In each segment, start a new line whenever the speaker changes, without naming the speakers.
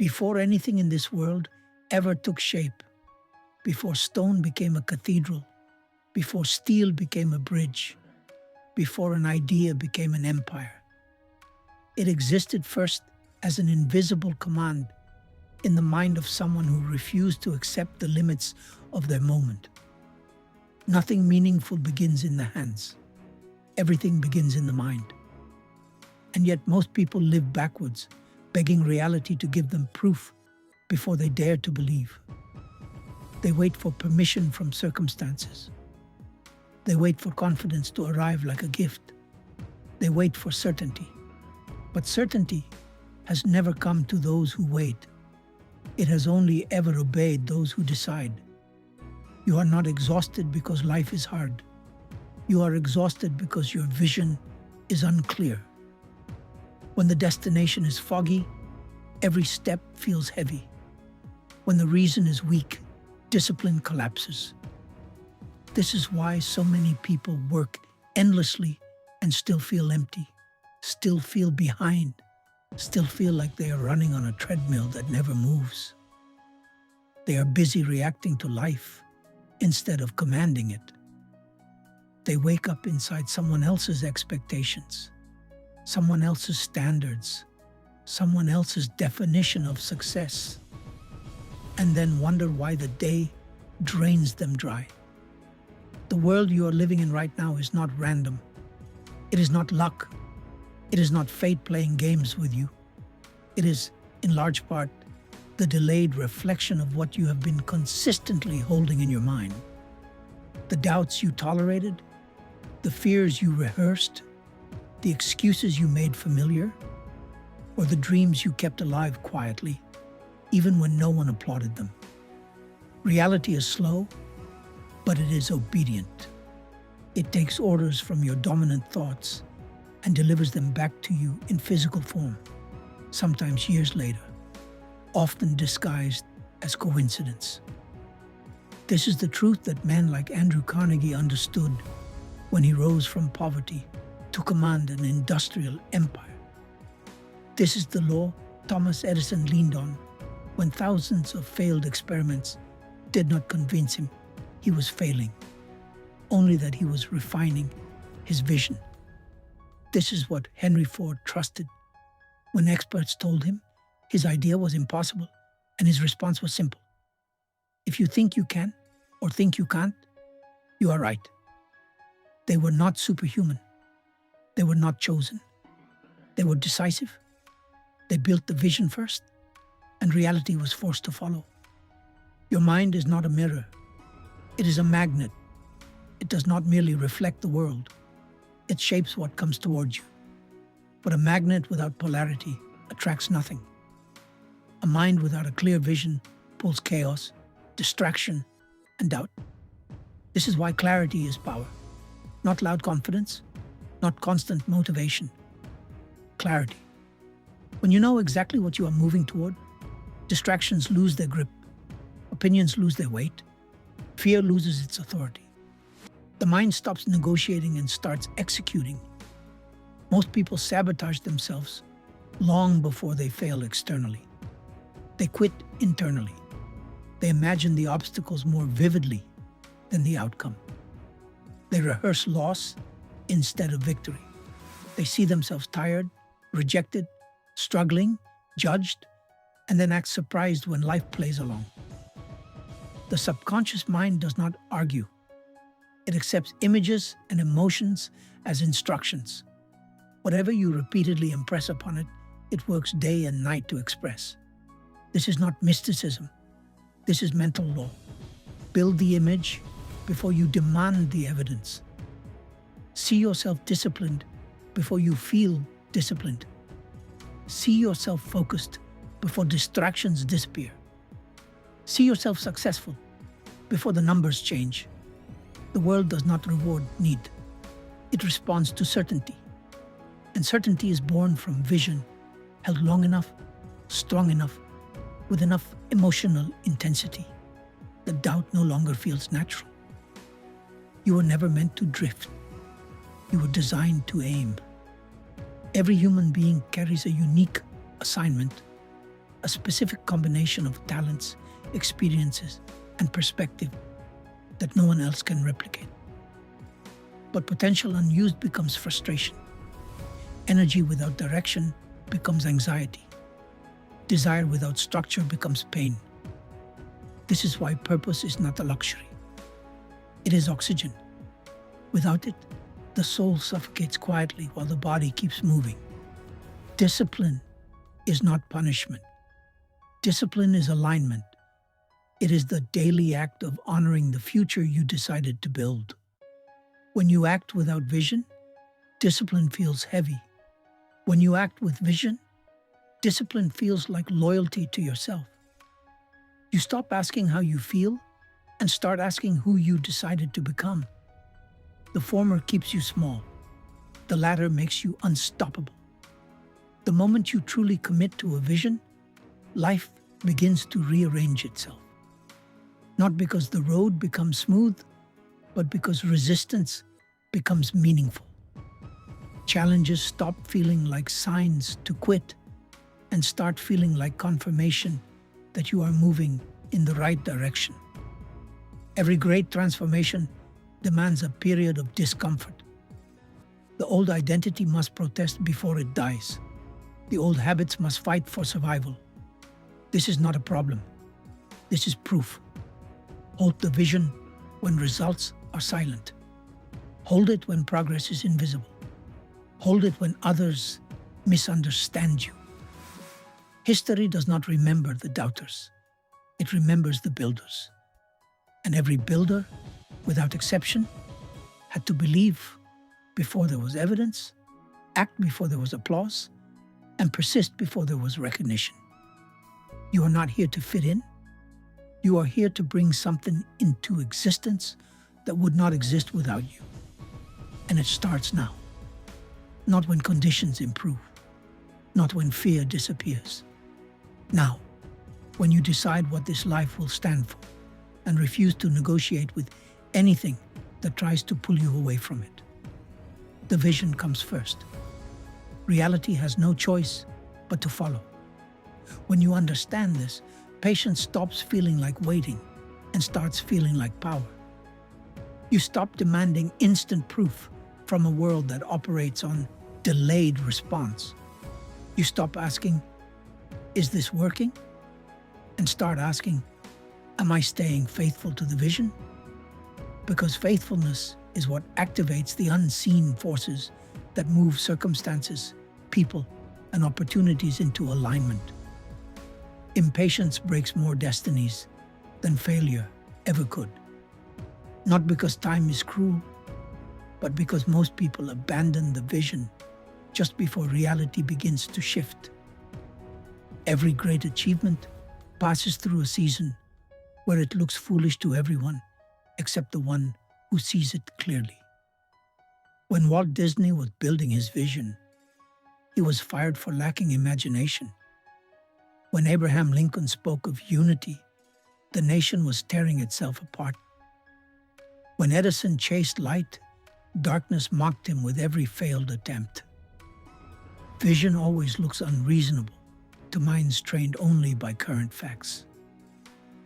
Before anything in this world ever took shape, before stone became a cathedral, before steel became a bridge, before an idea became an empire, it existed first as an invisible command in the mind of someone who refused to accept the limits of their moment. Nothing meaningful begins in the hands. Everything begins in the mind. And yet most people live backwards, begging reality to give them proof before they dare to believe. They wait for permission from circumstances. They wait for confidence to arrive like a gift. They wait for certainty. But certainty has never come to those who wait. It has only ever obeyed those who decide. You are not exhausted because life is hard. You are exhausted because your vision is unclear. When the destination is foggy, every step feels heavy. When the reason is weak, discipline collapses. This is why so many people work endlessly and still feel empty, still feel behind, still feel like they are running on a treadmill that never moves. They are busy reacting to life instead of commanding it. They wake up inside someone else's expectations, someone else's standards, someone else's definition of success, and then wonder why the day drains them dry. The world you are living in right now is not random. It is not luck. It is not fate playing games with you. It is, in large part, the delayed reflection of what you have been consistently holding in your mind. The doubts you tolerated, the fears you rehearsed, the excuses you made familiar, or the dreams you kept alive quietly, even when no one applauded them. Reality is slow, but it is obedient. It takes orders from your dominant thoughts and delivers them back to you in physical form, sometimes years later, often disguised as coincidence. This is the truth that men like Andrew Carnegie understood when he rose from poverty to command an industrial empire. This is the law Thomas Edison leaned on when thousands of failed experiments did not convince him he was failing, only that he was refining his vision. This is what Henry Ford trusted when experts told him his idea was impossible, and his response was simple. If you think you can or think you can't, you are right. They were not superhuman. They were not chosen. They were decisive. They built the vision first, and reality was forced to follow. Your mind is not a mirror. It is a magnet. It does not merely reflect the world. It shapes what comes towards you. But a magnet without polarity attracts nothing. A mind without a clear vision pulls chaos, distraction, and doubt. This is why clarity is power. Not loud confidence, not constant motivation. Clarity. When you know exactly what you are moving toward, distractions lose their grip, opinions lose their weight, fear loses its authority. The mind stops negotiating and starts executing. Most people sabotage themselves long before they fail externally. They quit internally. They imagine the obstacles more vividly than the outcome. They rehearse loss instead of victory. They see themselves tired, rejected, struggling, judged, and then act surprised when life plays along. The subconscious mind does not argue. It accepts images and emotions as instructions. Whatever you repeatedly impress upon it, it works day and night to express. This is not mysticism. This is mental law. Build the image before you demand the evidence. See yourself disciplined before you feel disciplined. See yourself focused before distractions disappear. See yourself successful before the numbers change. The world does not reward need. It responds to certainty. And certainty is born from vision, held long enough, strong enough, with enough emotional intensity that doubt no longer feels natural. You were never meant to drift. You were designed to aim. Every human being carries a unique assignment, a specific combination of talents, experiences, and perspective that no one else can replicate. But potential unused becomes frustration. Energy without direction becomes anxiety. Desire without structure becomes pain. This is why purpose is not a luxury. It is oxygen. Without it, the soul suffocates quietly while the body keeps moving. Discipline is not punishment. Discipline is alignment. It is the daily act of honoring the future you decided to build. When you act without vision, discipline feels heavy. When you act with vision, discipline feels like loyalty to yourself. You stop asking how you feel and start asking who you decided to become. The former keeps you small. The latter makes you unstoppable. The moment you truly commit to a vision, life begins to rearrange itself. Not because the road becomes smooth, but because resistance becomes meaningful. Challenges stop feeling like signs to quit and start feeling like confirmation that you are moving in the right direction. Every great transformation demands a period of discomfort. The old identity must protest before it dies. The old habits must fight for survival. This is not a problem. This is proof. Hold the vision when results are silent. Hold it when progress is invisible. Hold it when others misunderstand you. History does not remember the doubters. It remembers the builders. And every builder, without exception, had to believe before there was evidence, act before there was applause, and persist before there was recognition. You are not here to fit in. You are here to bring something into existence that would not exist without you. And it starts now. Not when conditions improve. Not when fear disappears. Now, when you decide what this life will stand for and refuse to negotiate with anything that tries to pull you away from it. The vision comes first. Reality has no choice but to follow. When you understand this, patience stops feeling like waiting and starts feeling like power. You stop demanding instant proof from a world that operates on delayed response. You stop asking, is this working? And start asking, am I staying faithful to the vision? Because faithfulness is what activates the unseen forces that move circumstances, people, and opportunities into alignment. Impatience breaks more destinies than failure ever could. Not because time is cruel, but because most people abandon the vision just before reality begins to shift. Every great achievement passes through a season where it looks foolish to everyone except the one who sees it clearly. When Walt Disney was building his vision, he was fired for lacking imagination. When Abraham Lincoln spoke of unity, the nation was tearing itself apart. When Edison chased light, darkness mocked him with every failed attempt. Vision always looks unreasonable to minds trained only by current facts.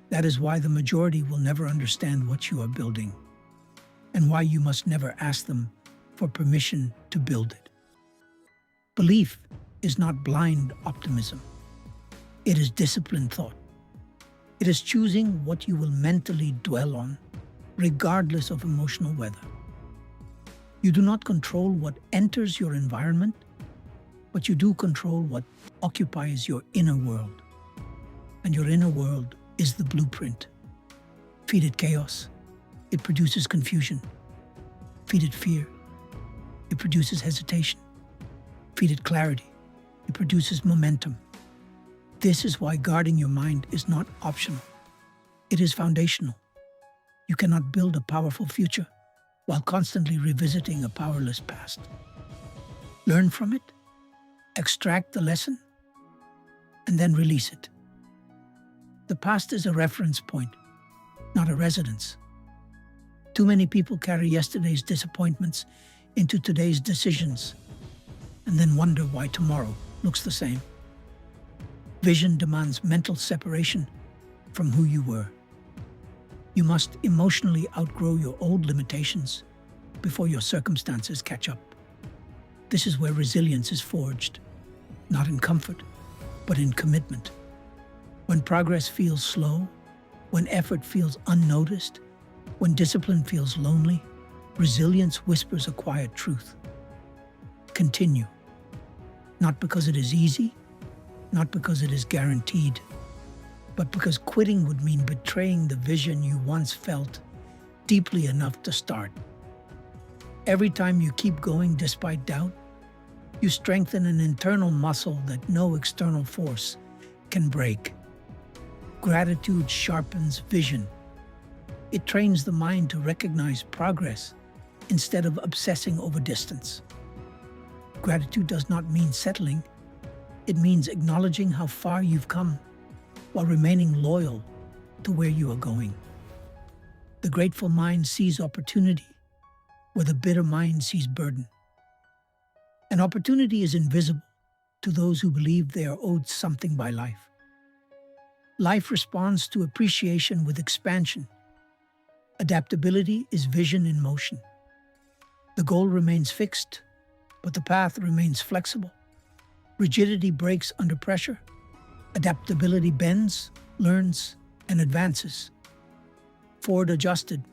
That is why the majority will never understand what you are building, and why you must never ask them for permission to build it. Belief is not blind optimism. It is disciplined thought. It is choosing what you will mentally dwell on, regardless of emotional weather. You do not control what enters your environment, but you do control what occupies your inner world. And your inner world is the blueprint. Feed it chaos, it produces confusion. Feed it fear, it produces hesitation. Feed it clarity, it produces momentum. This is why guarding your mind is not optional. It is foundational. You cannot build a powerful future while constantly revisiting a powerless past. Learn from it, extract the lesson, and then release it. The past is a reference point, not a residence. Too many people carry yesterday's disappointments into today's decisions and then wonder why tomorrow looks the same. Vision demands mental separation from who you were. You must emotionally outgrow your old limitations before your circumstances catch up. This is where resilience is forged, not in comfort, but in commitment. When progress feels slow, when effort feels unnoticed, when discipline feels lonely, resilience whispers a quiet truth. Continue. Not because it is easy, not because it is guaranteed, but because quitting would mean betraying the vision you once felt deeply enough to start. Every time you keep going despite doubt, you strengthen an internal muscle that no external force can break. Gratitude sharpens vision. It trains the mind to recognize progress instead of obsessing over distance. Gratitude does not mean settling. It means acknowledging how far you've come while remaining loyal to where you are going. The grateful mind sees opportunity where the bitter mind sees burden. An opportunity is invisible to those who believe they are owed something by life. Life responds to appreciation with expansion. Adaptability is vision in motion. The goal remains fixed, but the path remains flexible. Rigidity breaks under pressure. Adaptability bends, learns, and advances. Ford adjusted.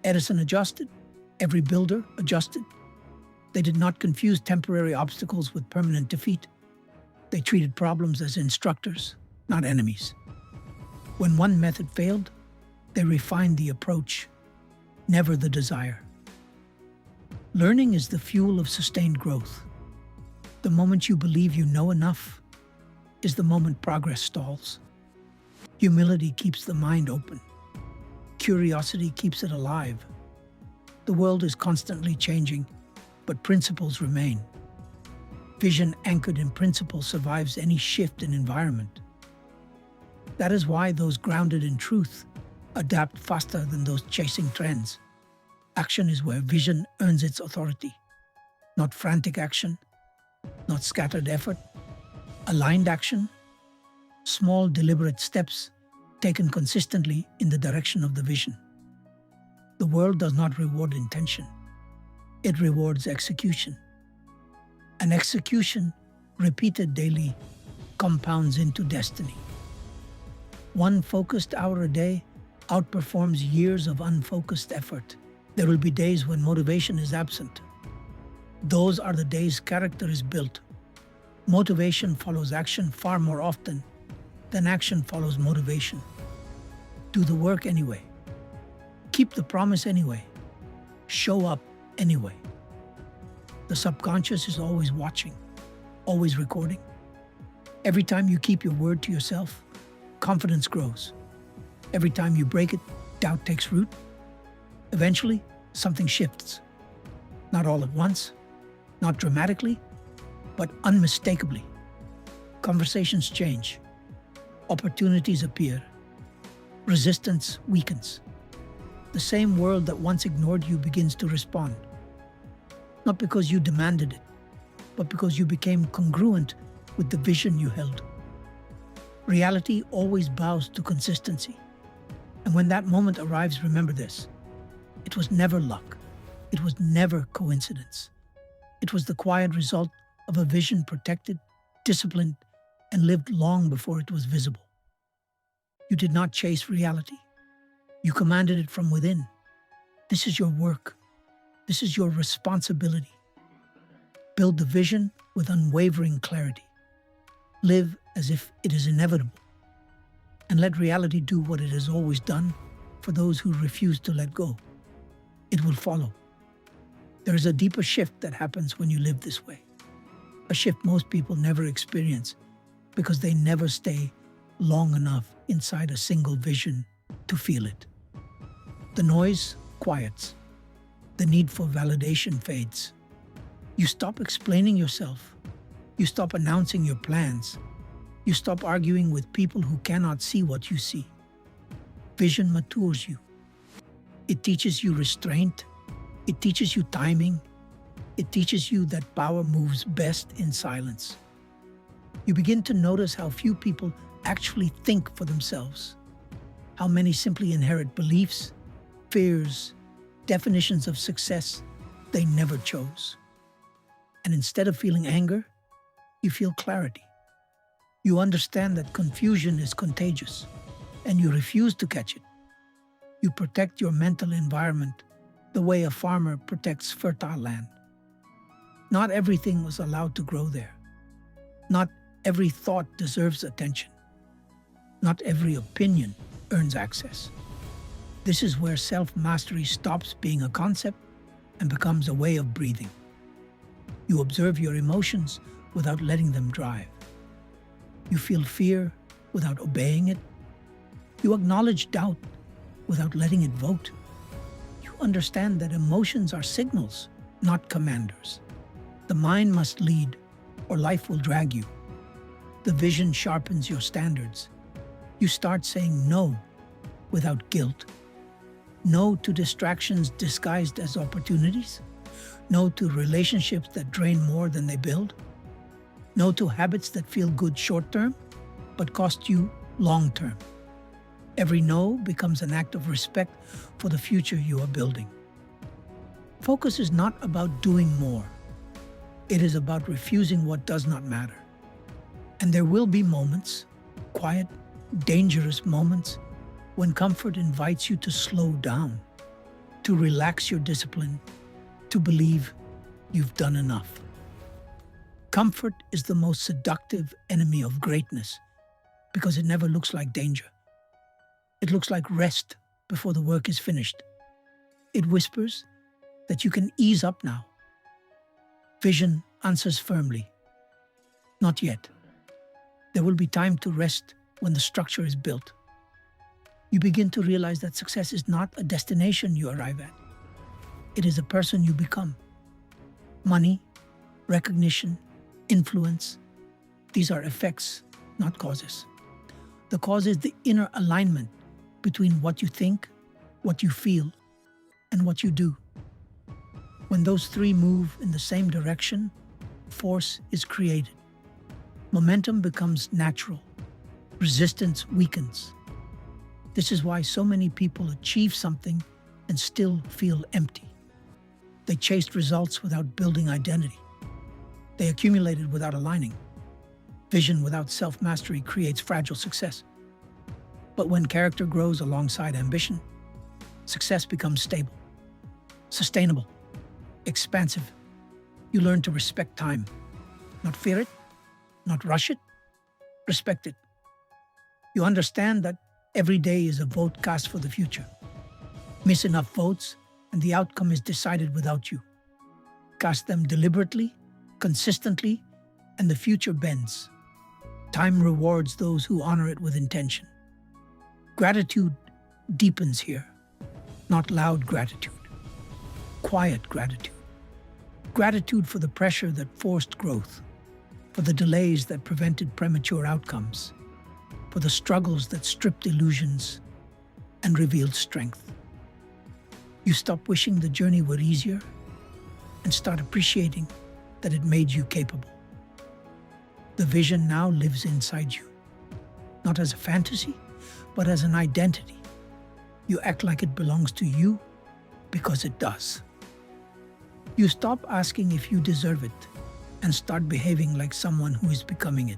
Edison adjusted. Every builder adjusted. They did not confuse temporary obstacles with permanent defeat. They treated problems as instructors, not enemies. When one method failed, they refined the approach, never the desire. Learning is the fuel of sustained growth. The moment you believe you know enough is the moment progress stalls. Humility keeps the mind open. Curiosity keeps it alive. The world is constantly changing, but principles remain. Vision anchored in principle survives any shift in environment. That is why those grounded in truth adapt faster than those chasing trends. Action is where vision earns its authority. Not frantic action, not scattered effort, aligned action, small deliberate steps taken consistently in the direction of the vision. The world does not reward intention. It rewards execution. And execution, repeated daily, compounds into destiny. One focused hour a day outperforms years of unfocused effort. There will be days when motivation is absent. Those are the days character is built. Motivation follows action far more often than action follows motivation. Do the work anyway. Keep the promise anyway. Show up anyway. The subconscious is always watching, always recording. Every time you keep your word to yourself, confidence grows. Every time you break it, doubt takes root. Eventually, something shifts. Not all at once, not dramatically, but unmistakably. Conversations change. Opportunities appear. Resistance weakens. The same world that once ignored you begins to respond. Not because you demanded it, but because you became congruent with the vision you held. Reality always bows to consistency. And when that moment arrives, remember this. It was never luck. It was never coincidence. It was the quiet result of a vision protected, disciplined, and lived long before it was visible. You did not chase reality. You commanded it from within. This is your work. This is your responsibility. Build the vision with unwavering clarity. Live as if it is inevitable. And let reality do what it has always done for those who refuse to let go. It will follow. There is a deeper shift that happens when you live this way. A shift most people never experience because they never stay long enough inside a single vision to feel it. The noise quiets. The need for validation fades. You stop explaining yourself. You stop announcing your plans. You stop arguing with people who cannot see what you see. Vision matures you. It teaches you restraint. It teaches you timing. It teaches you that power moves best in silence. You begin to notice how few people actually think for themselves, how many simply inherit beliefs, fears, definitions of success they never chose. And instead of feeling anger, you feel clarity. You understand that confusion is contagious, and you refuse to catch it. You protect your mental environment the way a farmer protects fertile land. Not everything was allowed to grow there. Not every thought deserves attention. Not every opinion earns access. This is where self-mastery stops being a concept and becomes a way of breathing. You observe your emotions without letting them drive. You feel fear without obeying it. You acknowledge doubt without letting it vote. You understand that emotions are signals, not commanders. The mind must lead, or life will drag you. The vision sharpens your standards. You start saying no without guilt. No to distractions disguised as opportunities. No to relationships that drain more than they build. No to habits that feel good short-term, but cost you long-term. Every no becomes an act of respect for the future you are building. Focus is not about doing more. It is about refusing what does not matter. And there will be moments, quiet, dangerous moments, when comfort invites you to slow down, to relax your discipline, to believe you've done enough. Comfort is the most seductive enemy of greatness because it never looks like danger. It looks like rest before the work is finished. It whispers that you can ease up now. Vision answers firmly, not yet. There will be time to rest when the structure is built. You begin to realize that success is not a destination you arrive at. It is a person you become. Money, recognition, influence, these are effects, not causes. The cause is the inner alignment between what you think, what you feel, and what you do. When those three move in the same direction, force is created. Momentum becomes natural. Resistance weakens. This is why so many people achieve something and still feel empty. They chased results without building identity. They accumulated without aligning. Vision without self-mastery creates fragile success. But when character grows alongside ambition, success becomes stable, sustainable, expansive. You learn to respect time, not fear it, not rush it, respect it. You understand that every day is a vote cast for the future. Miss enough votes, and the outcome is decided without you. Cast them deliberately, consistently, and the future bends. Time rewards those who honor it with intention. Gratitude deepens here, not loud gratitude. Quiet gratitude. Gratitude for the pressure that forced growth, for the delays that prevented premature outcomes, for the struggles that stripped illusions and revealed strength. You stop wishing the journey were easier and start appreciating that it made you capable. The vision now lives inside you, not as a fantasy, but as an identity. You act like it belongs to you because it does. You stop asking if you deserve it and start behaving like someone who is becoming it.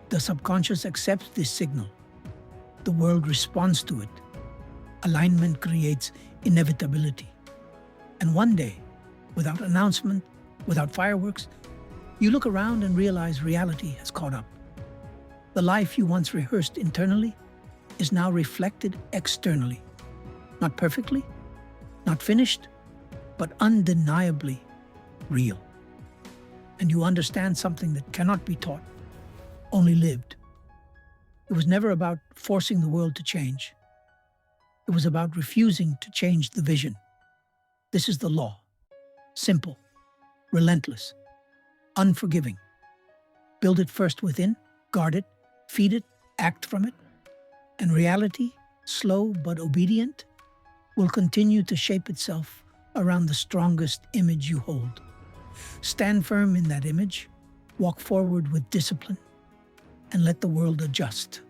The subconscious accepts this signal. The world responds to it. Alignment creates inevitability. And one day, without announcement, without fireworks, you look around and realize reality has caught up. The life you once rehearsed internally is now reflected externally. Not perfectly, not finished, but undeniably real. And you understand something that cannot be taught, only lived. It was never about forcing the world to change. It was about refusing to change the vision. This is the law. Simple, relentless, unforgiving. Build it first within, guard it, feed it, act from it. And reality, slow but obedient, will continue to shape itself around the strongest image you hold. Stand firm in that image, Walk forward with discipline and let the world adjust.